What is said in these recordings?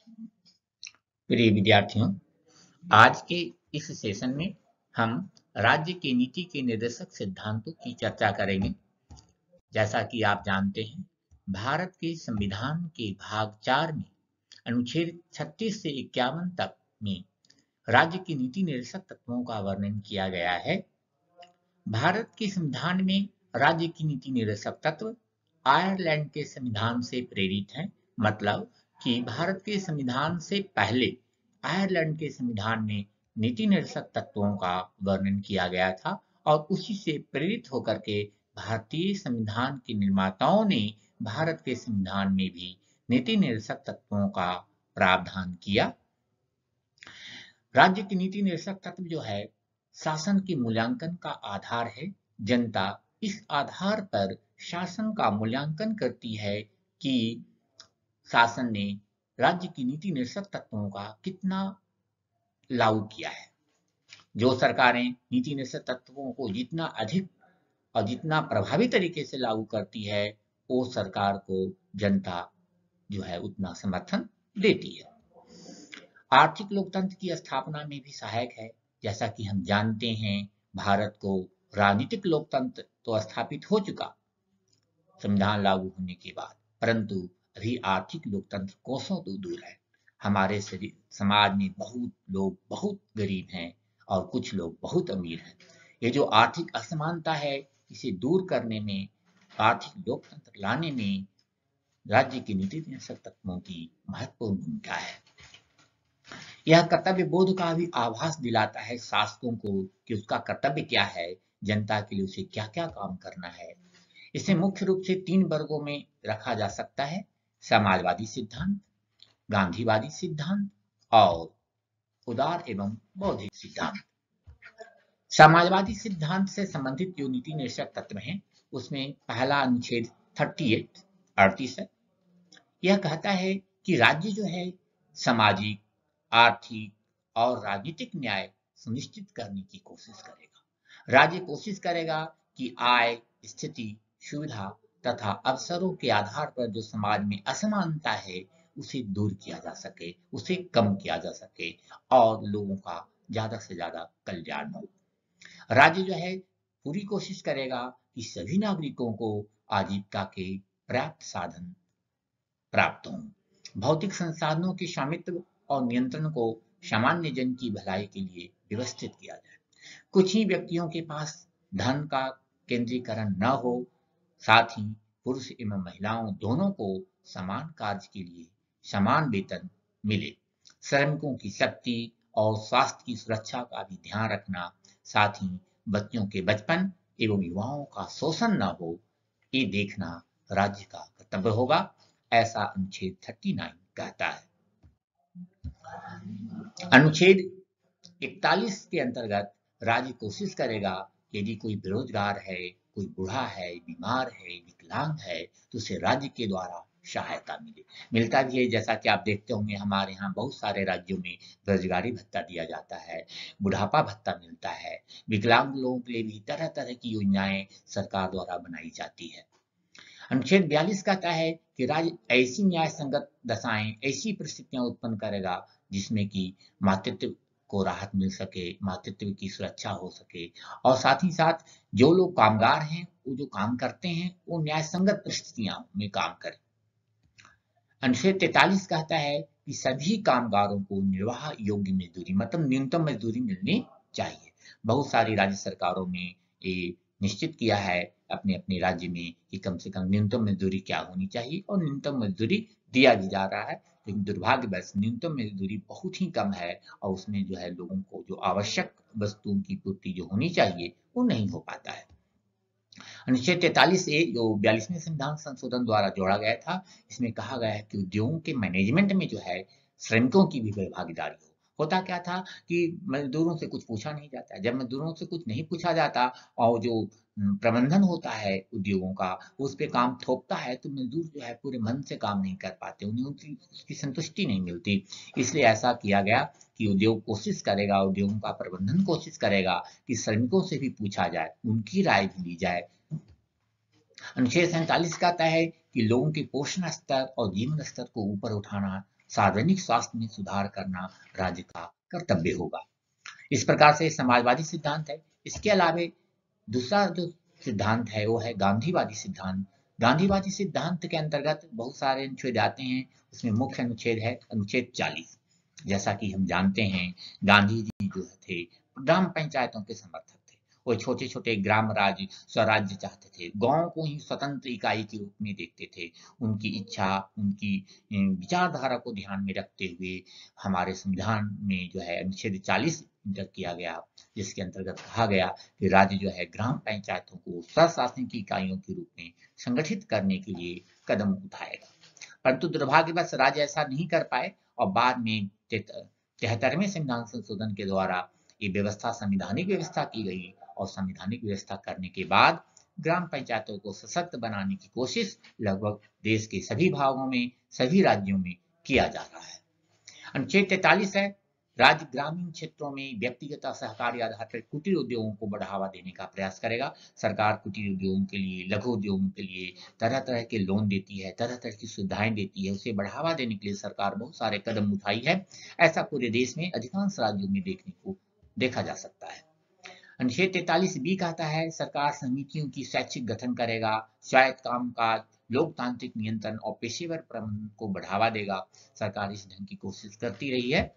प्रिय विद्यार्थियों, आज के इस सेशन में हम राज्य की नीति के निर्देशक सिद्धांतों की चर्चा करेंगे। जैसा कि आप जानते हैं, भारत के संविधान के भाग 4 में अनुच्छेद 36 से 51 तक में राज्य की नीति निर्देशक तत्वों का वर्णन किया गया है। भारत के संविधान में राज्य की नीति निर्देशक तत्व आयरलैंड के संविधान से प्रेरित हैं। मतलब कि भारत के संविधान से पहले आयरलैंड के संविधान में नीति निर्देशक तत्वों का वर्णन किया गया था और उसी से प्रेरित होकर के भारतीय संविधान के निर्माताओं ने भारत के संविधान में भी नीति निर्देशक तत्वों का प्रावधान किया। राज्य की नीति निर्देशक तत्व जो है शासन के मूल्यांकन का आधार है। जनता इस आधार पर शासन का मूल्यांकन करती है कि शासन ने राज्य की नीति निर्देशक तत्वों का कितना लागू किया है। जो सरकारें नीति निर्देशक तत्वों को जितना अधिक और जितना प्रभावी तरीके से लागू करती है, वो सरकार को जनता जो है उतना समर्थन देती है। आर्थिक लोकतंत्र की स्थापना में भी सहायक है। जैसा कि हम जानते हैं, भारत को राजनीतिक लोकतंत्र तो स्थापित हो चुका संविधान लागू होने के बाद, परंतु अभी आर्थिक लोकतंत्र कोसों तो दूर है। हमारे समाज में बहुत लोग बहुत गरीब हैं और कुछ लोग बहुत अमीर हैं। ये जो आर्थिक असमानता है, इसे दूर करने में, आर्थिक लोकतंत्र लाने में राज्य की नीति निर्देशक तत्वों की महत्वपूर्ण भूमिका है। यह कर्तव्य बोध का भी आभास दिलाता है शासकों को कि उसका कर्तव्य क्या है, जनता के लिए उसे क्या क्या काम करना है। इसे मुख्य रूप से 3 वर्गों में रखा जा सकता है: समाजवादी सिद्धांत, गांधीवादी सिद्धांत और उदार एवं बौद्धिक सिद्धांत। समाजवादी सिद्धांत से संबंधित जो नीति निर्देशक तत्व हैं, उसमें पहला अनुच्छेद 38 है। यह कहता है कि राज्य जो है सामाजिक, आर्थिक और राजनीतिक न्याय सुनिश्चित करने की कोशिश करेगा। राज्य कोशिश करेगा कि आय, स्थिति, सुविधा तथा अवसरों के आधार पर जो समाज में असमानता है, उसे दूर किया जा सके, उसे कम किया जा सके और लोगों का ज्यादा से ज्यादा कल्याण हो। राज्य जो है पूरी कोशिश करेगा कि सभी नागरिकों को आजीविका के पर्याप्त साधन प्राप्त हों। भौतिक संसाधनों के स्वामित्व और नियंत्रण को सामान्य जन की भलाई के लिए व्यवस्थित किया जाए। कुछ ही व्यक्तियों के पास धन का केंद्रीकरण न हो। साथ ही पुरुष एवं महिलाओं दोनों को समान कार्य के लिए समान वेतन मिले। श्रमिकों की शक्ति और स्वास्थ्य की सुरक्षा का भी ध्यान रखना। साथ ही बच्चों के बचपन एवं युवाओं का शोषण न हो, ये देखना राज्य का कर्तव्य होगा, ऐसा अनुच्छेद 39 कहता है। अनुच्छेद 41 के अंतर्गत राज्य कोशिश करेगा कि यदि कोई बेरोजगार है, कोई बूढ़ा है, बीमार है, विकलांग है, तो उसे राज्य के द्वारा सहायता मिलता भी है। जैसा कि आप देखते होंगे, हमारे यहाँ बहुत सारे राज्यों में बेरोजगारी भत्ता दिया जाता है, बुढ़ापा भत्ता मिलता है। विकलांग लोगों के लिए भी तरह तरह की योजनाएं सरकार द्वारा बनाई जाती है। अनुच्छेद 42 कहता है कि राज्य ऐसी न्याय संगत दशाएं, ऐसी परिस्थितियां उत्पन्न करेगा जिसमें कि मातृत्व को राहत मिल सके, मातृत्व की सुरक्षा हो सके और साथ ही साथ जो लोग कामगार हैं, वो जो काम करते हैं, वो न्याय संगत परिस्थितियां में काम करें। अनुच्छेद 43 कहता है कि सभी कामगारों को निर्वाह योग्य मजदूरी, मतलब न्यूनतम मजदूरी मिलनी चाहिए। बहुत सारी राज्य सरकारों ने ये निश्चित किया है अपने अपने राज्य में कि कम से कम न्यूनतम मजदूरी क्या होनी चाहिए, और न्यूनतम मजदूरी दिया भी जा रहा है। लेकिन दुर्भाग्यवश न्यूनतम मजदूरी बहुत ही कम है और उसमें जो है लोगों को जो आवश्यक वस्तुओं की पूर्ति जो होनी चाहिए, वो नहीं हो पाता है। अनुच्छेद 43A जो 42वें संविधान संशोधन द्वारा जोड़ा गया था, इसमें कहा गया है कि उद्योगों के मैनेजमेंट में जो है श्रमिकों की भी भागीदारी हो। होता क्या था कि मजदूरों से कुछ पूछा नहीं जाता। जब मजदूरों से कुछ नहीं पूछा जाता और जो प्रबंधन होता है उद्योगों का, उस पे काम थोपता है, तो मजदूर जो है पूरे मन से काम नहीं कर पाते, उन्हें उसकी संतुष्टि नहीं मिलती। इसलिए ऐसा किया गया कि उद्योग कोशिश करेगा, उद्योगों का प्रबंधन कोशिश करेगा कि श्रमिकों से भी पूछा जाए, उनकी राय भी ली जाए। अनुच्छेद 47 कहता है कि लोगों के पोषण स्तर और जीवन स्तर को ऊपर उठाना सार्वजनिक स्वास्थ्य में सुधार करना राज्य का कर्तव्य होगा। इस प्रकार से समाजवादी सिद्धांत है। इसके अलावा दूसरा जो सिद्धांत है वो है गांधीवादी सिद्धांत। गांधीवादी सिद्धांत के अंतर्गत बहुत सारे अनुच्छेद आते हैं। उसमें मुख्य अनुच्छेद है अनुच्छेद 40। जैसा कि हम जानते हैं, गांधी जी जो थे ग्राम पंचायतों के समर्थक थे। वो छोटे छोटे ग्राम राज्य स्वराज्य चाहते थे, गांव को ही स्वतंत्र इकाई के रूप में देखते थे। उनकी इच्छा, उनकी विचारधारा को ध्यान में रखते हुए हमारे संविधान में जो है अनुच्छेद 40 इंटर किया गया, जिसके अंतर्गत कहा गया कि राज्य जो है ग्राम पंचायतों को स्वशासन की इकाइयों के रूप में संगठित करने के लिए कदम उठाएगा। परंतु दुर्भाग्यवश राज्य ऐसा नहीं कर पाए और बाद में 73वें संविधान संशोधन के द्वारा ये व्यवस्था संवैधानिक व्यवस्था की गई और संवैधानिक व्यवस्था करने के बाद ग्राम पंचायतों को सशक्त बनाने की कोशिश लगभग देश के सभी भागों में, सभी राज्यों में किया जा रहा है। अनुच्छेद 43 है, राज्य ग्रामीण क्षेत्रों में व्यक्तिगत सहकारी आधार पर कुटीर उद्योगों को बढ़ावा देने का प्रयास करेगा। सरकार कुटीर उद्योगों के लिए, लघु उद्योगों के लिए तरह तरह के लोन देती है, तरह तरह की सुविधाएं देती है। उसे बढ़ावा देने के लिए सरकार बहुत सारे कदम उठाई है। ऐसा पूरे देश में अधिकांश राज्यों में देखा जा सकता है। अनुच्छेद 43 बी कहता है, सरकार समितियों की स्वैच्छिक गठन करेगा, स्वायत्त कामकाज, लोकतांत्रिक नियंत्रण और पेशेवर प्रबंधन को बढ़ावा देगा। सरकार इस ढंग की कोशिश करती रही है।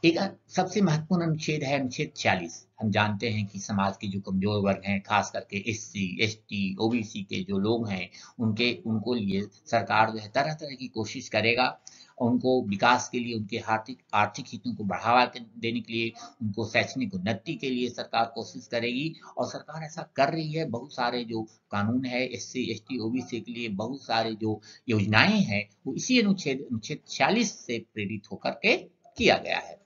एक सबसे महत्वपूर्ण अनुच्छेद है अनुच्छेद 46। हम जानते हैं कि समाज के जो कमजोर वर्ग हैं, खास करके एससी, एसटी, ओबीसी के जो लोग हैं, उनको लिए सरकार जो है तरह तरह की कोशिश करेगा। उनको विकास के लिए, उनके आर्थिक हितों को बढ़ावा देने के लिए, उनको शैक्षणिक उन्नति के लिए सरकार कोशिश करेगी और सरकार ऐसा कर रही है। बहुत सारे जो कानून है एससी, एसटी, ओबीसी के लिए, बहुत सारे जो योजनाएं हैं वो इसी अनुच्छेद 46 से प्रेरित होकर के किया गया है।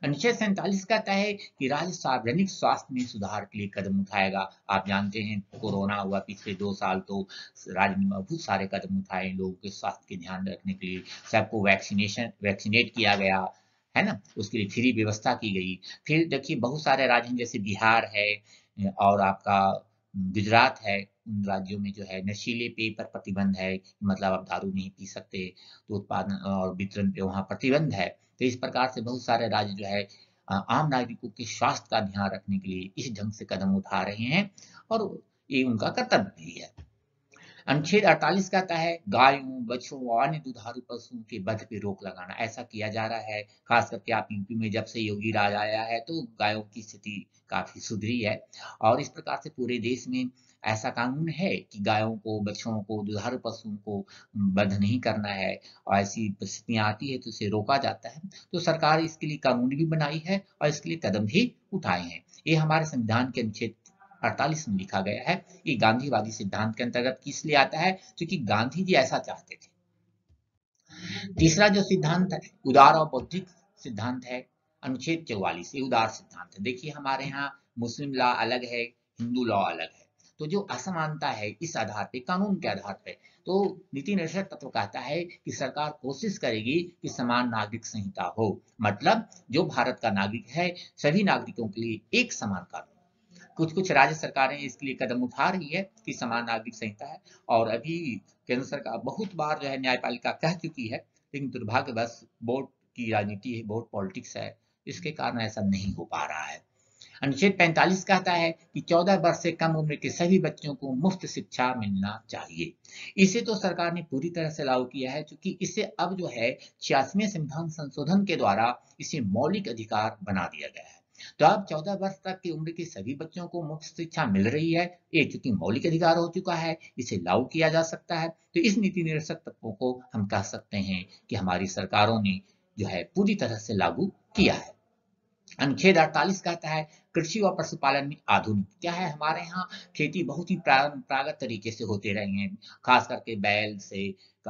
अनुच्छेद 47 कहता है कि राज्य सार्वजनिक स्वास्थ्य में सुधार के लिए कदम उठाएगा। आप जानते हैं कोरोना हुआ पिछले 2 साल, तो राज्य ने बहुत सारे कदम उठाए लोगों के स्वास्थ्य के ध्यान रखने के लिए। सबको वैक्सीनेट किया गया है ना, उसके लिए फ्री व्यवस्था की गई। फिर देखिए बहुत सारे राज्य जैसे बिहार है और आपका गुजरात है, उन राज्यों में जो है नशीले पेय पर प्रतिबंध है, मतलब आप दारू नहीं पी सकते, तो उत्पादन और वितरण पे वहाँ प्रतिबंध है। तो इस प्रकार से बहुत सारे राज्य जो है आम नागरिकों के स्वास्थ्य का ध्यान रखने के लिए इस ढंग से कदम उठा रहे हैं और ये उनका कर्तव्य भी है। अनुच्छेद 48 कहता है, गायों, बछड़ों और अन्य दुधारू पशुओं के वध पे रोक लगाना। ऐसा किया जा रहा है, खास करके आप यूपी में जब से योगी राज आया है तो गायों की स्थिति काफी सुधरी है और इस प्रकार से पूरे देश में ऐसा कानून है कि गायों को, बछड़ों को, दुधारू पशुओं को वध नहीं करना है और ऐसी परिस्थितियां आती है तो उसे रोका जाता है। तो सरकार इसके लिए कानून भी बनाई है और इसके लिए कदम भी उठाए हैं। ये हमारे संविधान के अनुच्छेद 48 में लिखा गया है। ये गांधीवादी सिद्धांत के अंतर्गत किस लिए आता है, क्योंकि गांधी जी ऐसा चाहते थे। तीसरा जो सिद्धांत है उदार और बौद्धिक सिद्धांत है, अनुच्छेद 44। ये उदार सिद्धांत है। देखिए हमारे यहाँ मुस्लिम लॉ अलग है, हिंदू लॉ अलग है, तो जो असमानता है इस आधार पे, कानून के आधार पे, तो नीति निर्देशक तत्व कहता है कि सरकार कोशिश करेगी कि समान नागरिक संहिता हो। मतलब जो भारत का नागरिक है, सभी नागरिकों के लिए एक समान कानून। कुछ कुछ राज्य सरकारें इसके लिए कदम उठा रही है कि समान नागरिक संहिता है, और अभी केंद्र सरकार बहुत बार जो है न्यायपालिका कह चुकी है, लेकिन दुर्भाग्यवश वोट की राजनीति है, वोट पॉलिटिक्स है, इसके कारण ऐसा नहीं हो पा रहा है। अनुच्छेद 45 कहता है कि 14 वर्ष से कम उम्र के सभी बच्चों को मुफ्त शिक्षा मिलना चाहिए। इसे तो सरकार ने पूरी तरह से लागू किया है, क्योंकि इसे अब जो है 86वें संविधान संशोधन के द्वारा इसे मौलिक अधिकार बना दिया गया है। तो अब 14 वर्ष तक की उम्र के सभी बच्चों को मुफ्त शिक्षा मिल रही है। ये चूंकि मौलिक अधिकार हो चुका है, इसे लागू किया जा सकता है। तो इस नीति निर्देशक तत्वों को हम कह सकते हैं कि हमारी सरकारों ने जो है पूरी तरह से लागू किया है। अनुच्छेद 48 कहता है कृषि व पशुपालन में आधुनिक। क्या है, हमारे यहाँ खेती बहुत ही परंपरागत तरीके से होते रही है, खास करके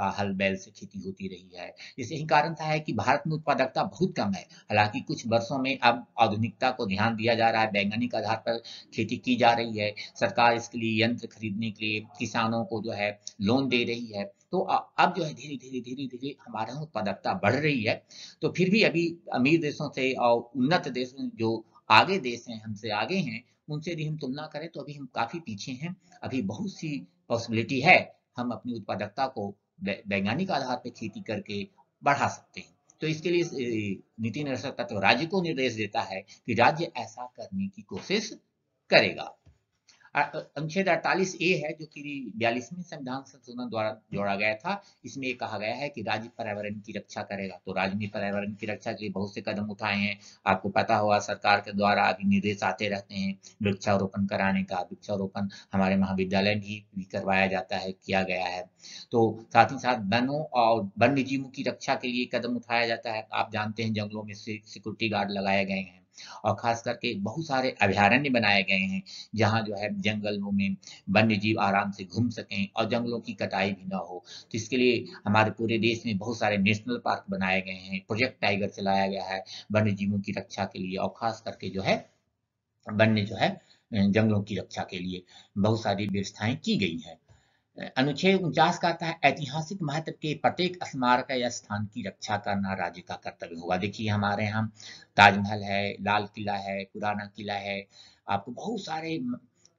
हल बैल से खेती होती रही है। इसे ही कारण था है कि भारत में उत्पादकता बहुत कम है। हालांकि कुछ वर्षों में अब आधुनिकता को ध्यान दिया जा रहा है, वैज्ञानिक आधार पर खेती की जा रही है। सरकार इसके लिए यंत्र खरीदने के लिए किसानों को जो है लोन दे रही है। तो अब जो है धीरे धीरे हमारे यहाँ उत्पादकता बढ़ रही है। तो फिर भी अभी अमीर देशों से और उन्नत देश जो आगे देश हैं, हमसे आगे हैं, उनसे यदि हम तुलना करें तो अभी हम काफी पीछे हैं। अभी बहुत सी पॉसिबिलिटी है हम अपनी उत्पादकता को वैज्ञानिक आधार पर खेती करके बढ़ा सकते हैं। तो इसके लिए नीति निर्देशक तत्व राज्य को निर्देश देता है कि राज्य ऐसा करने की कोशिश करेगा। अनुच्छेद 48 ए है जो कि 42वें संविधान संशोधन द्वारा जोड़ा गया था। इसमें ये कहा गया है कि राज्य पर्यावरण की रक्षा करेगा। तो राज्य ने पर्यावरण की रक्षा के लिए बहुत से कदम उठाए हैं। आपको पता होगा सरकार के द्वारा अभी निर्देश आते रहते हैं वृक्षारोपण कराने का। वृक्षारोपण हमारे महाविद्यालय भी करवाया जाता है, किया गया है। तो साथ ही साथ वनों और वन्य जीवों की रक्षा के लिए कदम उठाया जाता है। आप जानते हैं जंगलों में सिक्योरिटी गार्ड लगाए गए हैं और खास करके बहुत सारे अभयारण्य बनाए गए हैं जहाँ जो है जंगलों में वन्य जीव आराम से घूम सकें और जंगलों की कटाई भी ना हो। तो इसके लिए हमारे पूरे देश में बहुत सारे नेशनल पार्क बनाए गए हैं। प्रोजेक्ट टाइगर चलाया गया है वन्य जीवों की रक्षा के लिए और खास करके जो है वन्य जो है जंगलों की रक्षा के लिए बहुत सारी व्यवस्थाएं की गई है। अनुच्छेद 49 कहता है ऐतिहासिक महत्व के प्रत्येक स्मारक या स्थान की रक्षा करना राज्य का कर्तव्य होगा। देखिए हमारे यहाँ ताजमहल है, लाल किला है, पुराना किला है, आपको बहुत सारे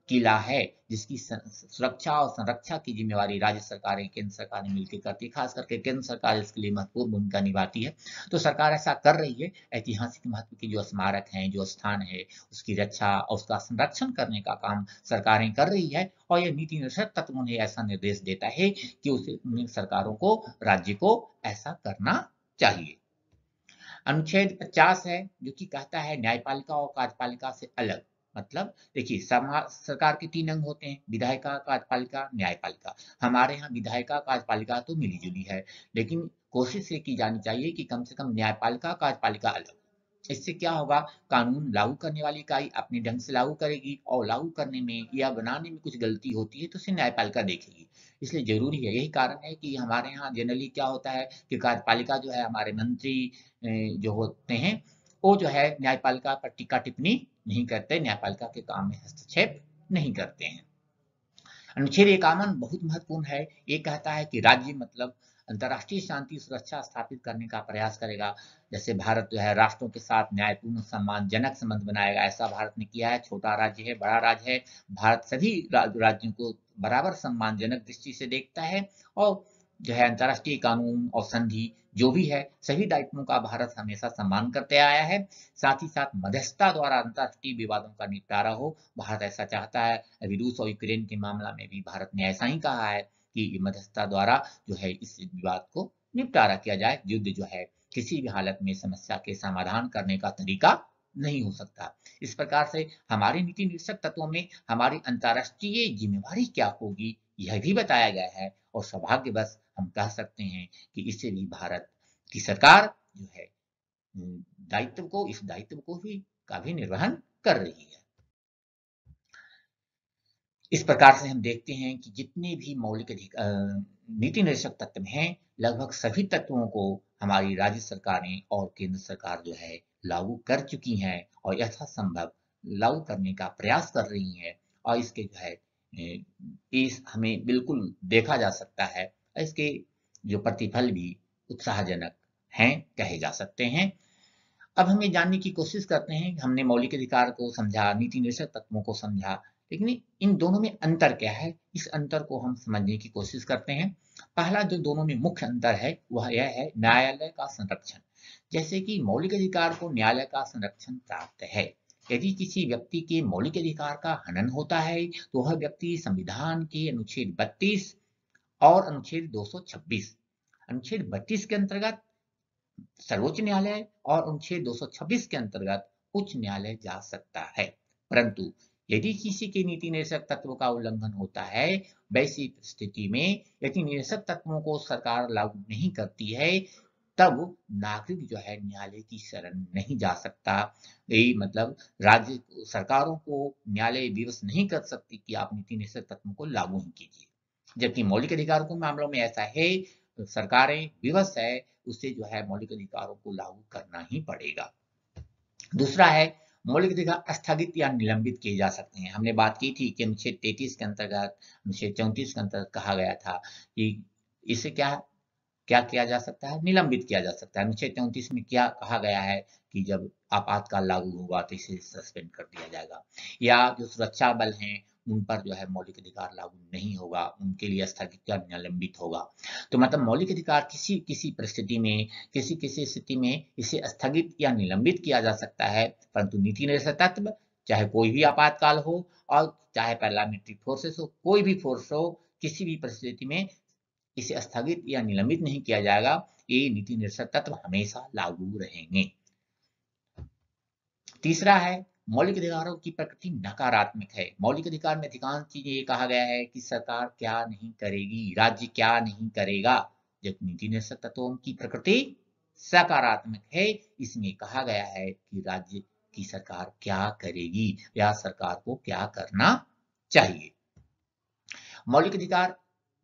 किला है जिसकी सुरक्षा और संरक्षा की जिम्मेवारी राज्य सरकारें, केंद्र सरकारें मिलकर करती है। खास करके केंद्र सरकार इसके लिए महत्वपूर्ण भूमिका निभाती है। तो सरकार ऐसा कर रही है। ऐतिहासिक महत्व के जो स्मारक हैं, जो स्थान है, उसकी रक्षा और उसका संरक्षण करने का काम सरकारें कर रही है और यह नीति निर्देशक तत्व उन्हें ऐसा निर्देश देता है कि उसे सरकारों को, राज्य को ऐसा करना चाहिए। अनुच्छेद 50 है जो कि कहता है न्यायपालिका और कार्यपालिका से अलग। मतलब देखिए सरकार के 3 अंग होते हैं, विधायिका, कार्यपालिका, न्यायपालिका। हमारे यहाँ विधायिका, कार्यपालिका तो मिली जुली है, लेकिन कोशिश ये की जानी चाहिए कि कम से कम न्यायपालिका, कार्यपालिका अलग। इससे क्या होगा, कानून लागू करने वाली इकाई अपने ढंग से लागू करेगी और लागू करने में या बनाने में कुछ गलती होती है तो उसे न्यायपालिका देखेगी। इसलिए जरूरी है, यही कारण है कि हमारे यहाँ जनरली क्या होता है कि कार्यपालिका जो है हमारे मंत्री जो होते हैं वो जो है न्यायपालिका पर टीका टिप्पणी नहीं करते, न्यायपालिका के काम में हस्तक्षेप नहीं करते हैं। अनुच्छेद 51 बहुत महत्वपूर्ण है। ये कहता है कि राज्य मतलब अंतर्राष्ट्रीय शांति सुरक्षा स्थापित करने का प्रयास करेगा। जैसे भारत जो है राष्ट्रों के साथ न्यायपूर्ण सम्मानजनक संबंध बनाएगा, ऐसा भारत ने किया है। छोटा राज्य है, बड़ा राज्य है, भारत सभी राज्यों को बराबर सम्मानजनक दृष्टि से देखता है और जो है अंतर्राष्ट्रीय कानून और संधि जो भी है सभी दायित्वों का भारत हमेशा सम्मान करते आया है। साथ ही साथ मध्यस्थता द्वारा अंतर्राष्ट्रीय विवादों का निपटारा हो, भारत ऐसा चाहता है। अभी रूस और यूक्रेन के मामला में भी भारत ने ऐसा ही कहा है कि मध्यस्थता द्वारा जो है इस विवाद को निपटारा किया जाए। युद्ध जो है किसी भी हालत में समस्या के समाधान करने का तरीका नहीं हो सकता। इस प्रकार से हमारे नीति निर्देशक तत्वों में हमारी अंतर्राष्ट्रीय जिम्मेवारी क्या होगी यह भी बताया गया है और सौभाग्यवश हम कह सकते हैं कि इससे भी भारत की सरकार जो है इस दायित्व को भी का भी निर्वहन कर रही है। इस प्रकार से हम देखते हैं कि जितने भी मौलिक नीति निर्देशक तत्व हैं लगभग सभी तत्वों को हमारी राज्य सरकारें और केंद्र सरकार जो है लागू कर चुकी हैं और यथासंभव लागू करने का प्रयास कर रही हैं और इसके जो है इस हमें बिल्कुल देखा जा सकता है। इसके जो प्रतिफल भी उत्साहजनक हैं कहे जा सकते हैं। अब हम ये जानने की कोशिश करते हैं, हमने मौलिक अधिकार को समझा, नीति निर्देशक तत्वों को समझा, लेकिन इन दोनों में अंतर क्या है, इस अंतर को हम समझने की कोशिश करते हैं। पहला जो दोनों में मुख्य अंतर है वह यह है न्यायालय का संरक्षण। जैसे कि मौलिक अधिकार को न्यायालय का संरक्षण प्राप्त है। यदि किसी व्यक्ति के मौलिक अधिकार का हनन होता है तो वह व्यक्ति संविधान के अनुच्छेद 32 और अनुच्छेद 226, अनुच्छेद 32 के अंतर्गत सर्वोच्च न्यायालय और अनुच्छेद 226 के अंतर्गत उच्च न्यायालय जा सकता है। परंतु यदि किसी के नीति निर्देशक तत्वों का उल्लंघन होता है, वैसी स्थिति में यदि निर्देशक तत्वों को सरकार लागू नहीं करती है तब नागरिक जो है न्यायालय की शरण नहीं जा सकता। यही मतलब राज्य सरकारों को न्यायालय विवश नहीं कर सकती कि आप नीति निर्देशक तत्वों को लागू ही कीजिए। जबकि मौलिक अधिकारों के मामलों में ऐसा है, तो सरकारें विवश है, उसे जो है मौलिक अधिकारों को लागू करना ही पड़ेगा। दूसरा है मौलिक अधिकार स्थगित या निलंबित किए जा सकते हैं। हमने बात की थी कि अनुच्छेद 33 के अंतर्गत, अनुच्छेद 34 के अंतर्गत कहा गया था कि इसे क्या क्या किया जा सकता है, निलंबित किया जा सकता है। अनुच्छेद 34 में क्या कहा गया है कि जब आपातकाल लागू होगा तो इसे सस्पेंड कर दिया जाएगा। या जो सुरक्षा बल हैं उन पर जो है मौलिक अधिकार लागू नहीं होगा, उनके लिए स्थगित या निलंबित होगा। तो मतलब मौलिक अधिकार किसी किसी परिस्थिति में, किसी किसी स्थिति में इसे स्थगित या निलंबित किया जा सकता है, परंतु नीति निर्देशक तत्व, चाहे कोई भी आपातकाल हो और चाहे पैरामिलिट्री फोर्सेस हो, कोई भी फोर्स हो, किसी भी परिस्थिति में इसे स्थगित या निलंबित नहीं किया जाएगा। ये नीति निर्देशक तत्व हमेशा लागू रहेंगे। तीसरा है, मौलिक अधिकारों की प्रकृति नकारात्मक है। मौलिक अधिकार में अधिकांश चीजें ये कहा गया है कि सरकार क्या नहीं करेगी, राज्य क्या नहीं करेगा, जबकि नीति निर्देशक तत्वों की प्रकृति सकारात्मक है। इसमें कहा गया है कि राज्य की सरकार क्या करेगी या सरकार को क्या करना चाहिए। मौलिक अधिकार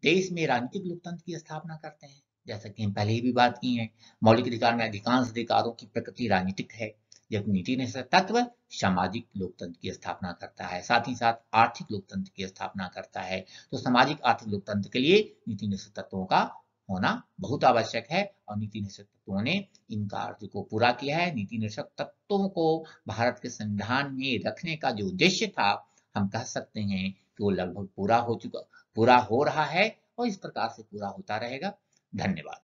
देश में राजनीतिक लोकतंत्र की स्थापना करते हैं। जैसा कि हम पहले ही भी बात की है, मौलिक अधिकार में अधिकांश अधिकारों की प्रकृति राजनीतिक है, जबकि नीति निर्देशक तत्व सामाजिक लोकतंत्र की स्थापना करता है, साथ ही साथ आर्थिक लोकतंत्र की स्थापना करता है। तो सामाजिक आर्थिक लोकतंत्र के लिए नीति निर्देशक तत्वों का होना बहुत आवश्यक है और नीति निर्देशक तत्वों ने इन कार्य को पूरा किया है। नीति निर्देशक तत्वों को भारत के संविधान में रखने का जो उद्देश्य था, हम कह सकते हैं कि वो लगभग पूरा हो रहा है और इस प्रकार से पूरा होता रहेगा। धन्यवाद।